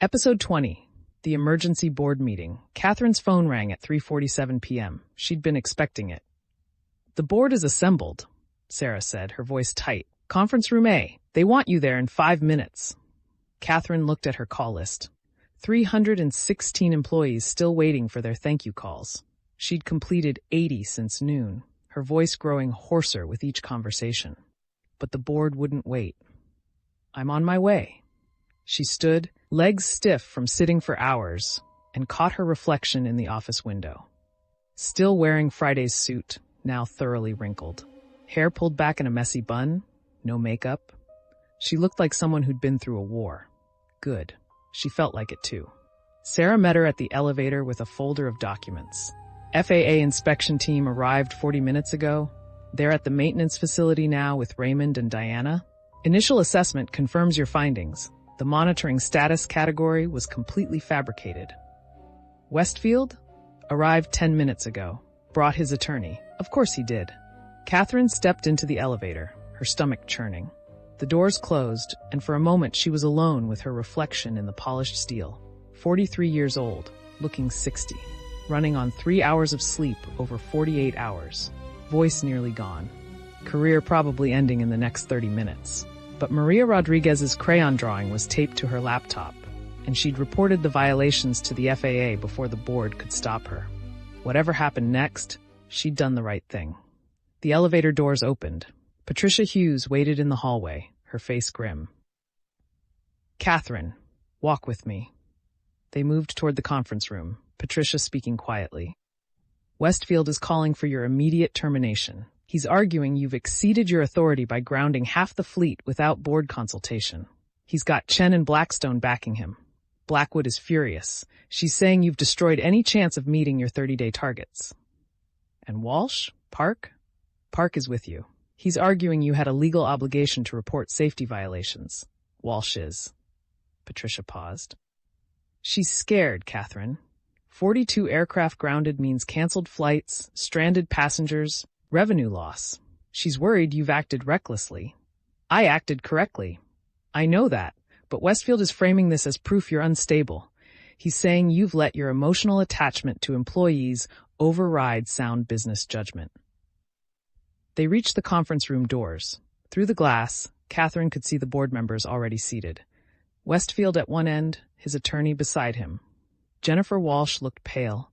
Episode 20. The Emergency Board Meeting. Katherine's phone rang at 3:47 p.m. She'd been expecting it. "The board is assembled," Sarah said, her voice tight. "Conference room A. They want you there in 5 minutes." Katherine looked at her call list. 316 employees still waiting for their thank you calls. She'd completed 80 since noon, her voice growing hoarser with each conversation. But the board wouldn't wait. "I'm on my way." She stood, legs stiff from sitting for hours, and caught her reflection in the office window. Still wearing Friday's suit, now thoroughly wrinkled. Hair pulled back in a messy bun, no makeup. She looked like someone who'd been through a war. Good. She felt like it too. Sarah met her at the elevator with a folder of documents. FAA inspection team arrived 40 minutes ago. They're at the maintenance facility now with Raymond and Diana. Initial assessment confirms your findings. The monitoring status category was completely fabricated. Westfield arrived 10 minutes ago. Brought his attorney. Of course he did. Katherine stepped into the elevator, her stomach churning. The doors closed, and for a moment she was alone with her reflection in the polished steel. 43 years old, looking 60. Running on 3 hours of sleep over 48 hours. Voice nearly gone. Career probably ending in the next 30 minutes. But Maria Rodriguez's crayon drawing was taped to her laptop, and she'd reported the violations to the FAA before the board could stop her. Whatever happened next, she'd done the right thing. The elevator doors opened. Patricia Hughes waited in the hallway, her face grim. "Katherine, walk with me." They moved toward the conference room, Patricia speaking quietly. "Westfield is calling for your immediate termination. He's arguing you've exceeded your authority by grounding half the fleet without board consultation. He's got Chen and Blackstone backing him. Blackwood is furious. She's saying you've destroyed any chance of meeting your 30-day targets. And Walsh? Park? Park is with you. He's arguing you had a legal obligation to report safety violations. Walsh is." Patricia paused. "She's scared, Katherine. 42 aircraft grounded means canceled flights, stranded passengers, revenue loss. She's worried you've acted recklessly. I acted correctly. I know that, but Westfield is framing this as proof you're unstable. He's saying you've let your emotional attachment to employees override sound business judgment." They reached the conference room doors. Through the glass, Katherine could see the board members already seated. Westfield at one end, his attorney beside him. Jennifer Walsh looked pale.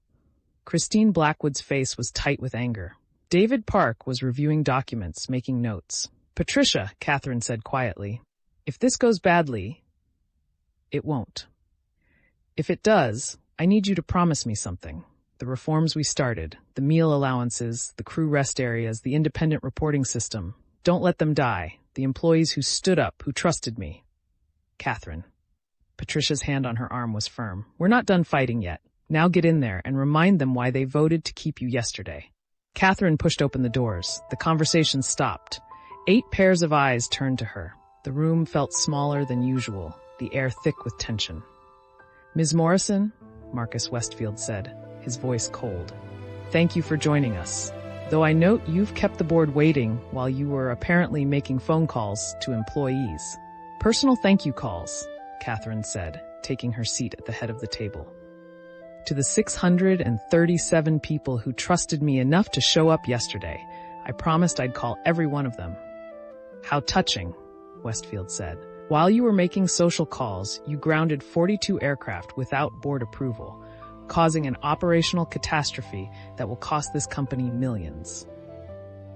Christine Blackwood's face was tight with anger. David Park was reviewing documents, making notes. "Patricia," Katherine said quietly, "if this goes badly, it won't. If it does, I need you to promise me something. The reforms we started, the meal allowances, the crew rest areas, the independent reporting system. Don't let them die. The employees who stood up, who trusted me." "Katherine." Patricia's hand on her arm was firm. "We're not done fighting yet. Now get in there and remind them why they voted to keep you yesterday." Katherine pushed open the doors. The conversation stopped. 8 pairs of eyes turned to her. The room felt smaller than usual, the air thick with tension. "Ms. Morrison," Marcus Westfield said, his voice cold. "Thank you for joining us. Though I note you've kept the board waiting while you were apparently making phone calls to employees." "Personal thank you calls," Katherine said, taking her seat at the head of the table. "To the 637 people who trusted me enough to show up yesterday, I promised I'd call every one of them." "How touching," Westfield said. "While you were making social calls, you grounded 42 aircraft without board approval, causing an operational catastrophe that will cost this company millions.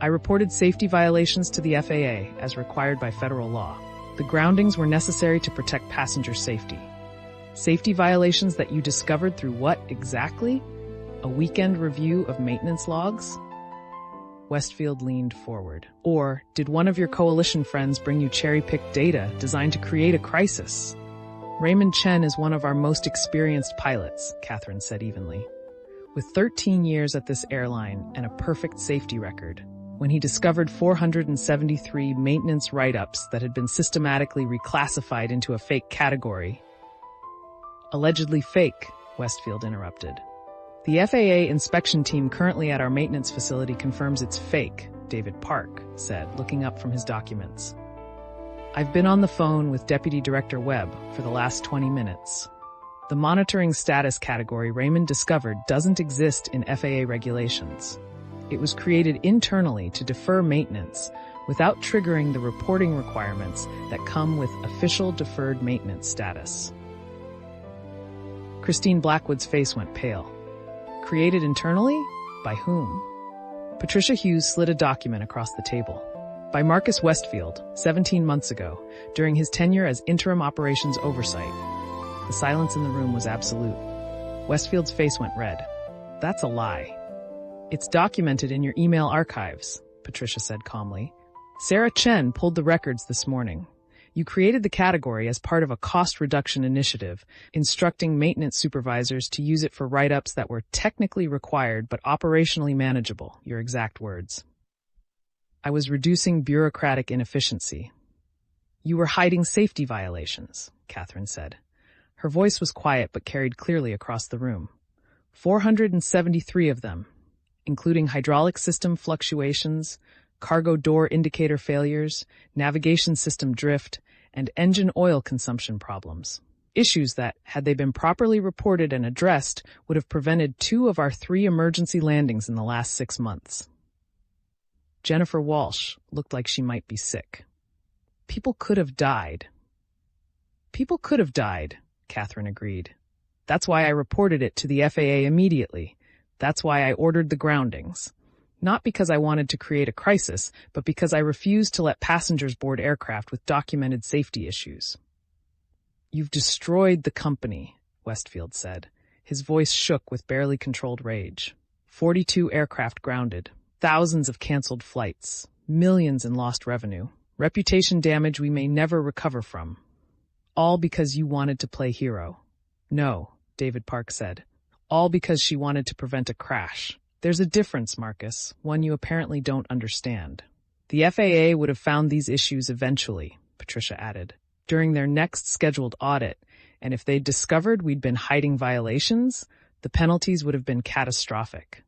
I reported safety violations to the FAA as required by federal law. The groundings were necessary to protect passenger safety. Safety violations that you discovered through what exactly? A weekend review of maintenance logs?" Westfield leaned forward. "Or did one of your coalition friends bring you cherry-picked data designed to create a crisis?" "Raymond Chen is one of our most experienced pilots," Katherine said evenly. "With 13 years at this airline and a perfect safety record. When he discovered 473 maintenance write-ups that had been systematically reclassified into a fake category." "Allegedly fake," Westfield interrupted. "The FAA inspection team currently at our maintenance facility confirms it's fake," David Park said, looking up from his documents. "I've been on the phone with Deputy Director Webb for the last 20 minutes. The monitoring status category Raymond discovered doesn't exist in FAA regulations. It was created internally to defer maintenance without triggering the reporting requirements that come with official deferred maintenance status. Christine Blackwood's face went pale. Created internally? By whom? Patricia Hughes slid a document across the table. By Marcus Westfield, 17 months ago, during his tenure as interim operations oversight. The silence in the room was absolute. Westfield's face went red. That's a lie. It's documented in your email archives, Patricia said calmly. Sarah Chen pulled the records this morning. You created the category as part of a cost reduction initiative, instructing maintenance supervisors to use it for write-ups that were technically required but operationally manageable, your exact words. I was reducing bureaucratic inefficiency. You were hiding safety violations, Katherine said. Her voice was quiet but carried clearly across the room. 473 of them, including hydraulic system fluctuations, cargo door indicator failures, navigation system drift, and engine oil consumption problems. Issues that, had they been properly reported and addressed, would have prevented 2 of our 3 emergency landings in the last 6 months. Jennifer Walsh looked like she might be sick. People could have died. People could have died, Katherine agreed. That's why I reported it to the FAA immediately. That's why I ordered the groundings. Not because I wanted to create a crisis, but because I refused to let passengers board aircraft with documented safety issues. You've destroyed the company, Westfield said. His voice shook with barely controlled rage. 42 aircraft grounded, thousands of canceled flights, millions in lost revenue, reputation damage we may never recover from. All because you wanted to play hero. No, David Park said. All because she wanted to prevent a crash. There's a difference, Marcus, one you apparently don't understand. The FAA would have found these issues eventually, Patricia added, during their next scheduled audit, and if they'd discovered we'd been hiding violations, the penalties would have been catastrophic.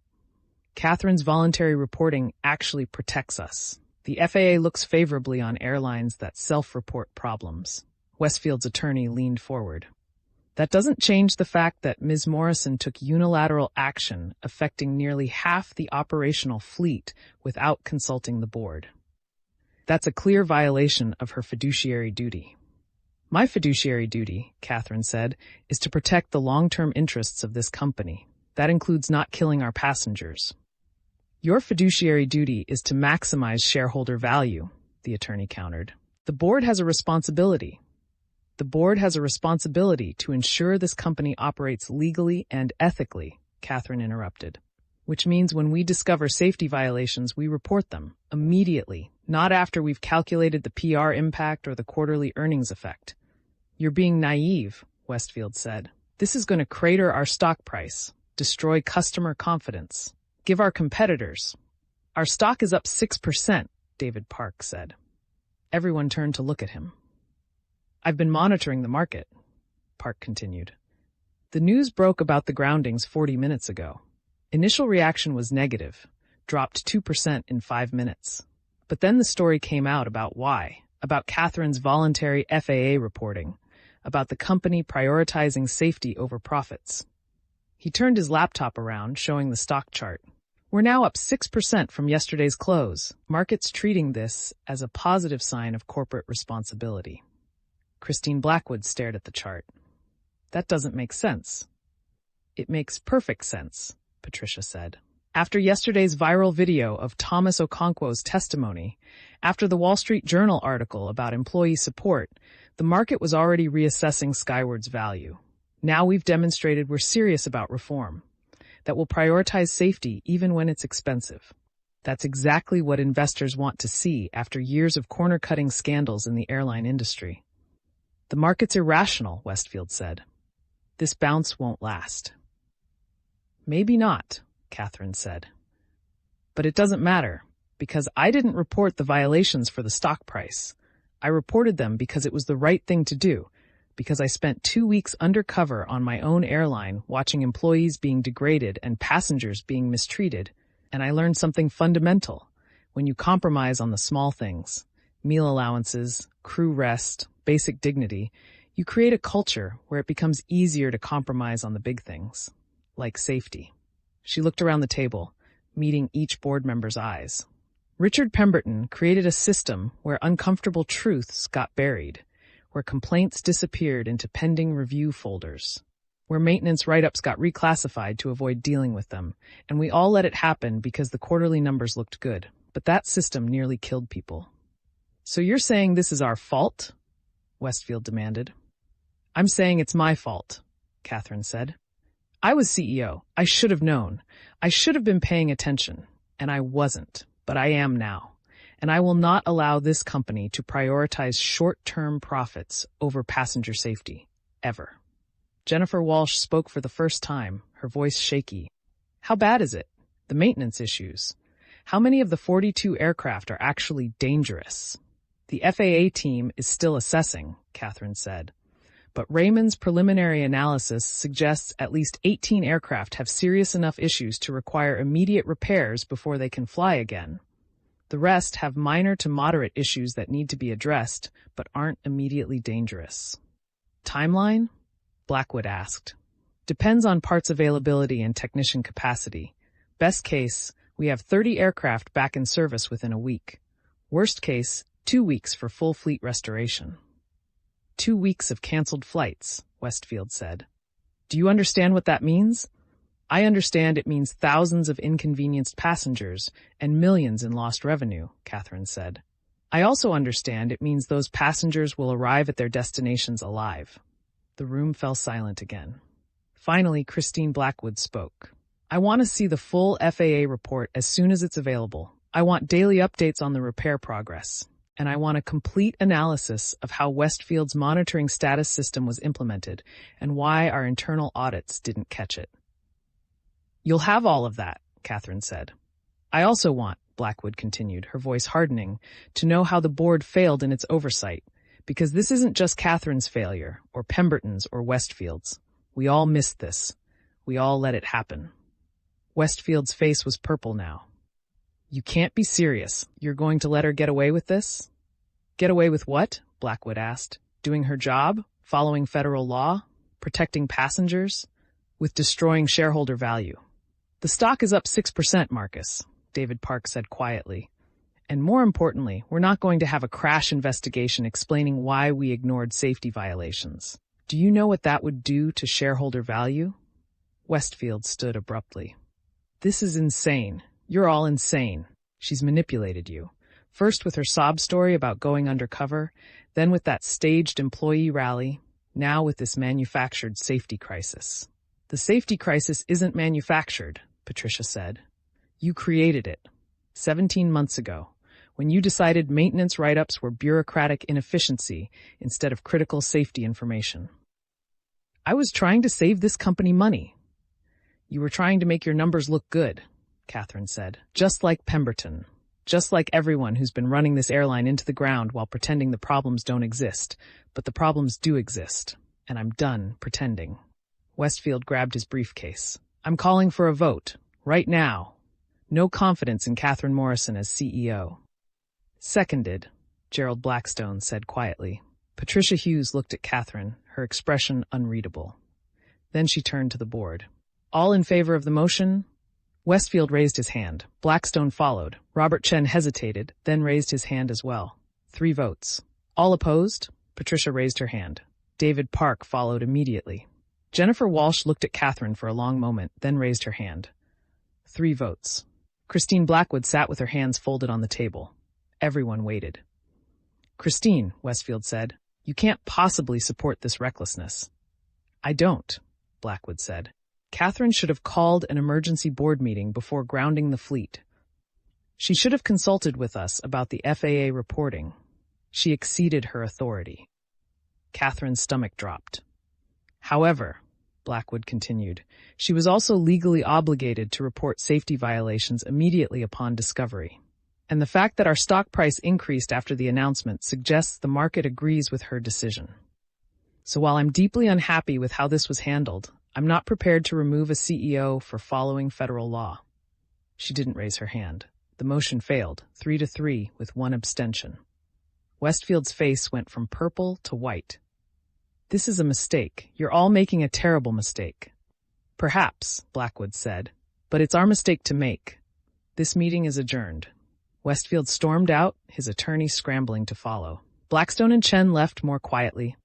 Katherine's voluntary reporting actually protects us. The FAA looks favorably on airlines that self-report problems. Westfield's attorney leaned forward. That doesn't change the fact that Ms. Morrison took unilateral action affecting nearly half the operational fleet without consulting the board. That's a clear violation of her fiduciary duty. My fiduciary duty, Katherine said, is to protect the long-term interests of this company. That includes not killing our passengers. Your fiduciary duty is to maximize shareholder value, the attorney countered. The board has a responsibility. The board has a responsibility to ensure this company operates legally and ethically, Katherine interrupted. Which means when we discover safety violations, we report them immediately, not after we've calculated the PR impact or the quarterly earnings effect. You're being naive, Westfield said. This is going to crater our stock price, destroy customer confidence, give our competitors. Our stock is up 6%, David Park said. Everyone turned to look at him. I've been monitoring the market, Park continued. The news broke about the groundings 40 minutes ago. Initial reaction was negative, dropped 2% in 5 minutes. But then the story came out about why, about Katherine's voluntary FAA reporting, about the company prioritizing safety over profits. He turned his laptop around, showing the stock chart. We're now up 6% from yesterday's close. Markets treating this as a positive sign of corporate responsibility. Christine Blackwood stared at the chart. That doesn't make sense. It makes perfect sense, Patricia said. After yesterday's viral video of Thomas Okonkwo's testimony, after the Wall Street Journal article about employee support, the market was already reassessing Skyward's value. Now we've demonstrated we're serious about reform, that will prioritize safety even when it's expensive. That's exactly what investors want to see after years of corner-cutting scandals in the airline industry. The market's irrational, Westfield said. This bounce won't last. Maybe not, Katherine said. But it doesn't matter, because I didn't report the violations for the stock price. I reported them because it was the right thing to do, because I spent 2 weeks undercover on my own airline watching employees being degraded and passengers being mistreated, and I learned something fundamental. When you compromise on the small things, meal allowances, crew rest, basic dignity, You create a culture where it becomes easier to compromise on the big things, like safety. She looked around the table, meeting each board member's eyes. Richard Pemberton created a system where uncomfortable truths got buried, where complaints disappeared into pending review folders, where maintenance write-ups got reclassified to avoid dealing with them, and we all let it happen because the quarterly numbers looked good. But that system nearly killed people. So you're saying this is our fault? Westfield demanded. I'm saying it's my fault, Katherine said. I was CEO. I should have known. I should have been paying attention. And I wasn't, but I am now. And I will not allow this company to prioritize short-term profits over passenger safety, ever. Jennifer Walsh spoke for the first time, her voice shaky. How bad is it? The maintenance issues. How many of the 42 aircraft are actually dangerous? The FAA team is still assessing, Katherine said. But Raymond's preliminary analysis suggests at least 18 aircraft have serious enough issues to require immediate repairs before they can fly again. The rest have minor to moderate issues that need to be addressed, but aren't immediately dangerous. Timeline? Blackwood asked. Depends on parts availability and technician capacity. Best case, we have 30 aircraft back in service within a week. Worst case, 2 weeks for full fleet restoration. 2 weeks of canceled flights, Westfield said. Do you understand what that means? I understand it means thousands of inconvenienced passengers and millions in lost revenue, Katherine said. I also understand it means those passengers will arrive at their destinations alive. The room fell silent again. Finally, Christine Blackwood spoke. I want to see the full FAA report as soon as it's available. I want daily updates on the repair progress. And I want a complete analysis of how Westfield's monitoring status system was implemented and why our internal audits didn't catch it. You'll have all of that, Katherine said. I also want, Blackwood continued, her voice hardening, to know how the board failed in its oversight, because this isn't just Katherine's failure, or Pemberton's or Westfield's. We all missed this. We all let it happen. Westfield's face was purple now. You can't be serious. You're going to let her get away with this? Get away with what? Blackwood asked. Doing her job? Following federal law? Protecting passengers? With destroying shareholder value? The stock is up 6%, Marcus, David Park said quietly. And more importantly, we're not going to have a crash investigation explaining why we ignored safety violations. Do you know what that would do to shareholder value? Westfield stood abruptly. This is insane. You're all insane. She's manipulated you. First with her sob story about going undercover, then with that staged employee rally, now with this manufactured safety crisis. The safety crisis isn't manufactured, Patricia said. You created it. 17 months ago, when you decided maintenance write-ups were bureaucratic inefficiency instead of critical safety information. I was trying to save this company money. You were trying to make your numbers look good, Katherine said. Just like Pemberton. Just like everyone who's been running this airline into the ground while pretending the problems don't exist. But the problems do exist. And I'm done pretending. Westfield grabbed his briefcase. I'm calling for a vote. Right now. No confidence in Katherine Morrison as CEO. Seconded, Gerald Blackstone said quietly. Patricia Hughes looked at Katherine, her expression unreadable. Then she turned to the board. All in favor of the motion? Westfield raised his hand. Blackstone followed. Robert Chen hesitated, then raised his hand as well. 3 votes. All opposed? Patricia raised her hand. David Park followed immediately. Jennifer Walsh looked at Katherine for a long moment, then raised her hand. 3 votes. Christine Blackwood sat with her hands folded on the table. Everyone waited. Christine, Westfield said, you can't possibly support this recklessness. I don't, Blackwood said. Katherine should have called an emergency board meeting before grounding the fleet. She should have consulted with us about the FAA reporting. She exceeded her authority. Katherine's stomach dropped. However, Blackwood continued, she was also legally obligated to report safety violations immediately upon discovery. And the fact that our stock price increased after the announcement suggests the market agrees with her decision. So while I'm deeply unhappy with how this was handled, I'm not prepared to remove a CEO for following federal law. She didn't raise her hand. The motion failed, 3-3, with 1 abstention. Westfield's face went from purple to white. This is a mistake. You're all making a terrible mistake. Perhaps, Blackwood said, but it's our mistake to make. This meeting is adjourned. Westfield stormed out, his attorney scrambling to follow. Blackstone and Chen left more quietly,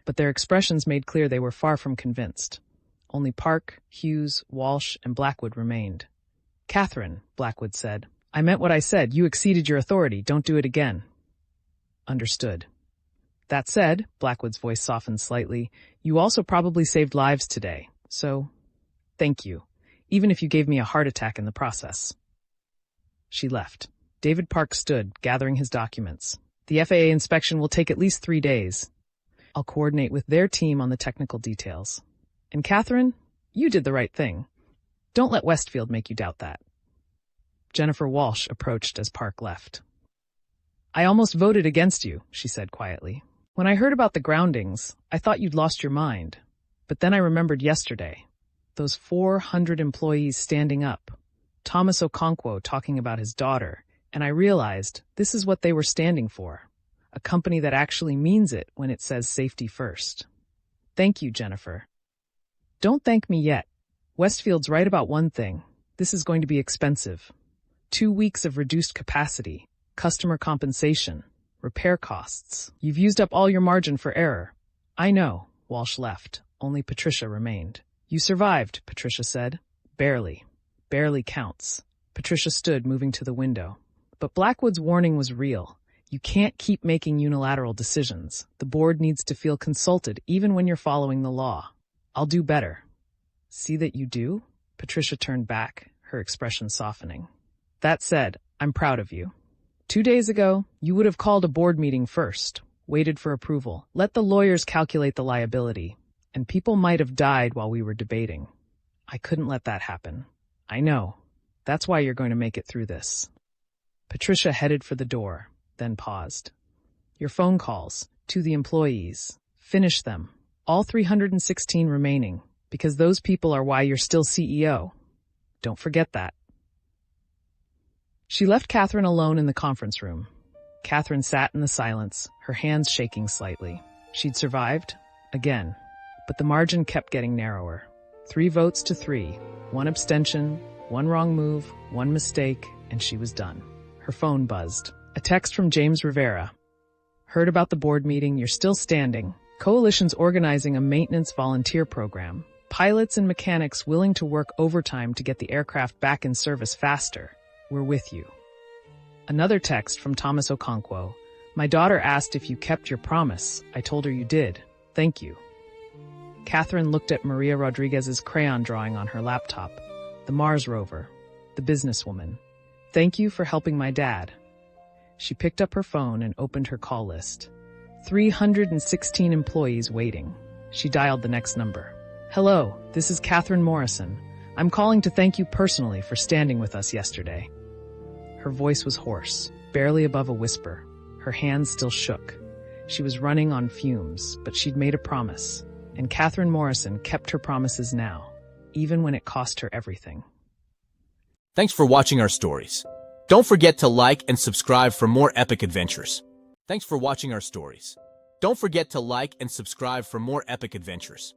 but their expressions made clear they were far from convinced. Only Park, Hughes, Walsh, and Blackwood remained. Katherine, Blackwood said, I meant what I said. You exceeded your authority. Don't do it again. Understood. That said, Blackwood's voice softened slightly, you also probably saved lives today, so thank you, even if you gave me a heart attack in the process. She left. David Park stood, gathering his documents. The FAA inspection will take at least 3 days. I'll coordinate with their team on the technical details. And Katherine, you did the right thing. Don't let Westfield make you doubt that. Jennifer Walsh approached as Park left. I almost voted against you, she said quietly. When I heard about the groundings, I thought you'd lost your mind. But then I remembered yesterday. Those 400 employees standing up. Thomas Okonkwo talking about his daughter. And I realized this is what they were standing for. A company that actually means it when it says safety first. Thank you, Jennifer. Don't thank me yet. Westfield's right about one thing. This is going to be expensive. 2 weeks of reduced capacity, customer compensation, repair costs. You've used up all your margin for error. I know. Walsh left. Only Patricia remained. You survived, Patricia said. Barely. Barely counts. Patricia stood, moving to the window. But Blackwood's warning was real. You can't keep making unilateral decisions. The board needs to feel consulted even when you're following the law. I'll do better. See that you do? Patricia turned back, her expression softening. That said, I'm proud of you. 2 days ago, you would have called a board meeting first, waited for approval, let the lawyers calculate the liability, and people might have died while we were debating. I couldn't let that happen. I know. That's why you're going to make it through this. Patricia headed for the door, then paused. Your phone calls, to the employees. Finish them. All 316 remaining, because those people are why you're still CEO. Don't forget that. She left Katherine alone in the conference room. Katherine sat in the silence, her hands shaking slightly. She'd survived, again, but the margin kept getting narrower. 3 votes to 3, 1 abstention, 1 wrong move, 1 mistake, and she was done. Her phone buzzed. A text from James Rivera. Heard about the board meeting, you're still standing. Coalition's organizing a maintenance volunteer program. Pilots and mechanics willing to work overtime to get the aircraft back in service faster. We're with you. Another text from Thomas Okonkwo. My daughter asked if you kept your promise. I told her you did. Thank you. Katherine looked at Maria Rodriguez's crayon drawing on her laptop. The Mars rover. The businesswoman. Thank you for helping my dad. She picked up her phone and opened her call list. 316 employees waiting. She dialed the next number. Hello, this is Katherine Morrison. I'm calling to thank you personally for standing with us yesterday. Her voice was hoarse, barely above a whisper. Her hands still shook. She was running on fumes, but she'd made a promise. And Katherine Morrison kept her promises now, even when it cost her everything. Thanks for watching our stories. Don't forget to like and subscribe for more epic adventures. Thanks for watching our stories. Don't forget to like and subscribe for more epic adventures.